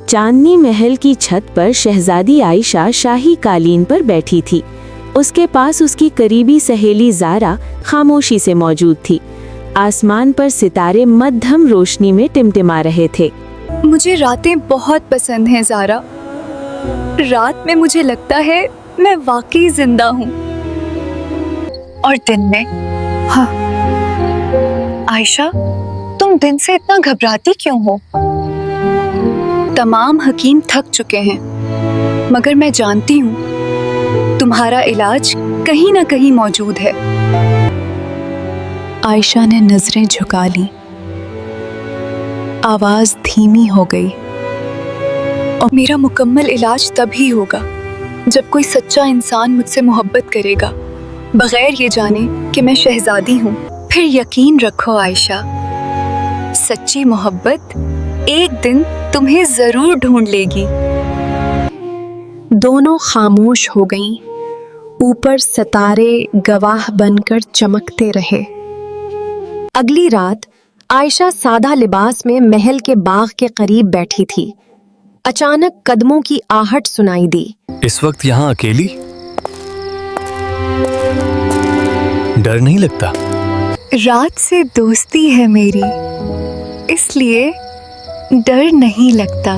चांदनी महल की छत पर शहजादी आयशा शाही कालीन पर बैठी थी। उसके पास उसकी करीबी सहेली ज़ारा खामोशी से मौजूद थी। आसमान पर सितारे मध्यम रोशनी में टिमटिमा रहे थे। मुझे रातें बहुत पसंद हैं ज़ारा। रात में मुझे लगता है मैं वाकई जिंदा हूँ। और दिन में? हाँ। आयशा, तुम दिन से इतना घबराती क्यों हो? तमाम हकीम थक चुके हैं, मगर मैं जानती हूँ तुम्हारा इलाज कहीं ना कहीं मौजूद है। आयशा ने नजरें झुका ली। आवाज धीमी हो गई। और मेरा मुकम्मल इलाज तभी होगा जब कोई सच्चा इंसान मुझसे मोहब्बत करेगा, बगैर ये जाने कि मैं शहजादी हूँ। फिर यकीन रखो आयशा, सच्ची मोहब्बत एक दिन तुम्हें जरूर ढूंढ लेगी। दोनों खामोश हो गईं। ऊपर सितारे गवाह बनकर चमकते रहे। अगली रात आयशा सादा लिबास में महल के बाग के करीब बैठी थी। अचानक कदमों की आहट सुनाई दी। इस वक्त यहाँ अकेली? डर नहीं लगता? रात से दोस्ती है मेरी, इसलिए डर नहीं लगता।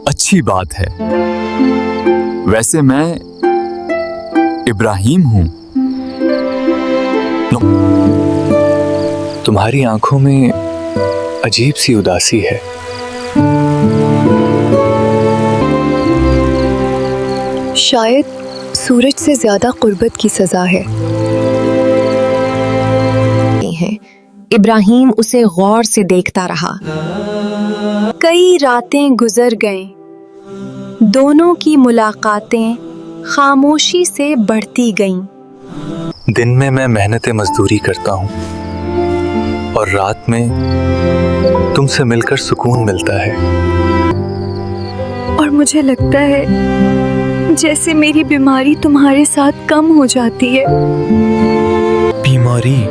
अच्छी बात है। वैसे मैं इब्राहिम हूँ। तुम्हारी आंखों में अजीब सी उदासी है। शायद सूरज से ज्यादा कुर्बत की सजा है। इब्राहिम उसे गौर से देखता रहा। कई रातें गुजर गईं। दोनों की मुलाकातें खामोशी से बढ़ती गईं। दिन में मैं मेहनत मजदूरी करता हूँ और रात में तुमसे मिलकर सुकून मिलता है। और मुझे लगता है जैसे मेरी बीमारी तुम्हारे साथ कम हो जाती है। बीमारी?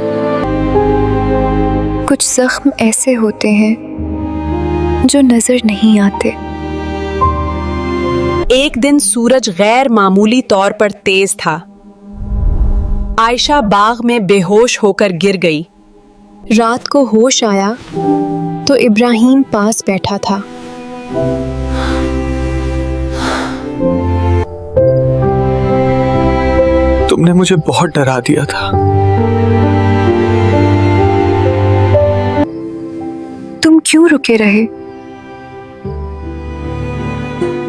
कुछ जख्म ऐसे होते हैं जो नजर नहीं आते। एक दिन सूरज गैर मामूली तौर पर तेज था। आयशा बाग में बेहोश होकर गिर गई। रात को होश आया तो इब्राहिम पास बैठा था। तुमने मुझे बहुत डरा दिया था। तुम क्यों रुके रहे?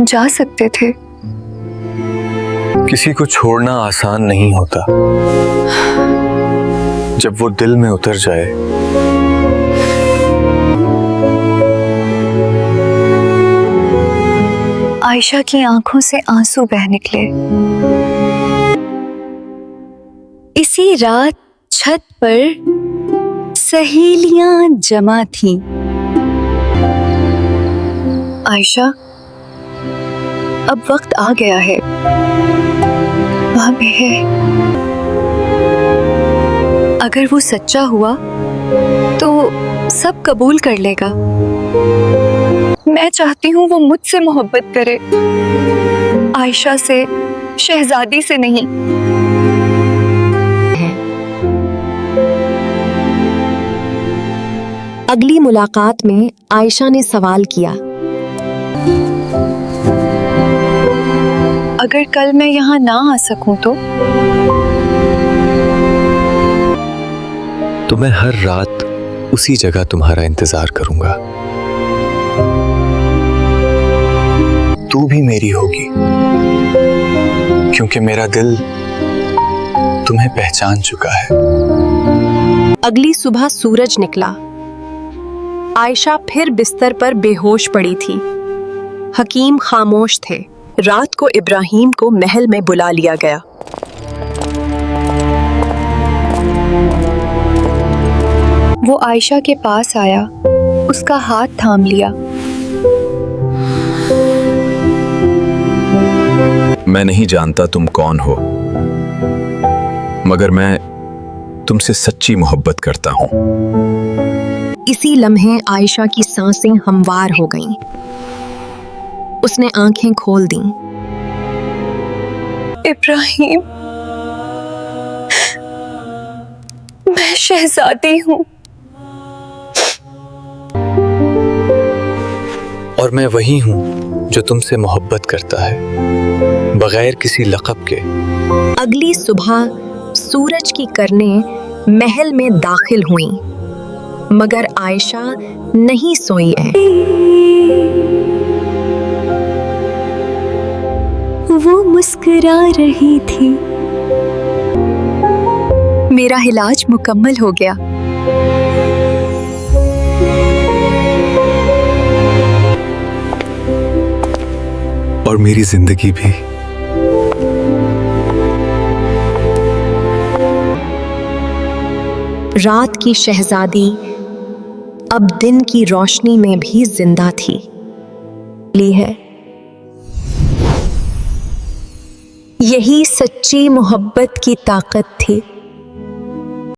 जा सकते थे। किसी को छोड़ना आसान नहीं होता जब वो दिल में उतर जाए। आयशा की आंखों से आंसू बह निकले। इसी रात छत पर सहेलियां जमा थीं। आयशा, अब वक्त आ गया है। वह है, अगर वो सच्चा हुआ तो सब कबूल कर लेगा। मैं चाहती हूँ वो मुझसे मोहब्बत करे, आयशा से, शहजादी से नहीं। अगली मुलाकात में आयशा ने सवाल किया, अगर कल मैं यहाँ ना आ सकूं तो मैं हर रात उसी जगह तुम्हारा इंतजार करूंगा। तू भी मेरी होगी, क्योंकि मेरा दिल तुम्हें पहचान चुका है। अगली सुबह सूरज निकला। आयशा फिर बिस्तर पर बेहोश पड़ी थी। हकीम खामोश थे। रात को इब्राहिम को महल में बुला लिया गया। वो आयशा के पास आया, उसका हाथ थाम लिया। मैं नहीं जानता तुम कौन हो, मगर मैं तुमसे सच्ची मोहब्बत करता हूँ। इसी लम्हे आयशा की सांसें हमवार हो गईं। उसने आंखें खोल दी। इब्राहिम, मैं शहजादी हूँ। और मैं वही हूँ जो तुमसे मोहब्बत करता है, बगैर किसी लक़ब के। अगली सुबह सूरज की करनें महल में दाखिल हुईं, मगर आयशा नहीं सोई है। वो मुस्कुरा रही थी। मेरा इलाज मुकम्मल हो गया। और मेरी जिंदगी भी। रात की शहजादी अब दिन की रोशनी में भी जिंदा थी। ली है, यही सच्ची मोहब्बत की ताकत थी।